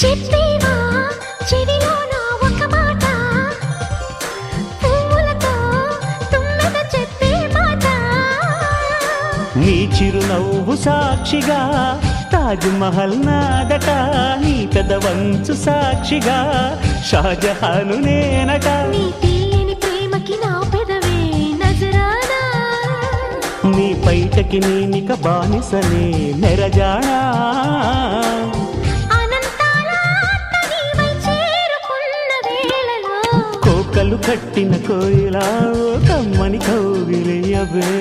చెప్పేవా చెవిలోన ఒక మాట, పువ్వులతో తుమ్మెద చెప్పే మాట. నీ చిరునవ్వు సాక్షిగా తాజ్ మహల్ నాదట, నీ పెదవంచు సాక్షిగా షాజహాను నేనట. నీ తీయని ప్రేమకి నా పెదవే నజరానా, నీ బయటకి నేనిక బానిసనే నెరజానా. కోకలు కట్టిన కోయిలా కమ్మని కౌగిలియవే.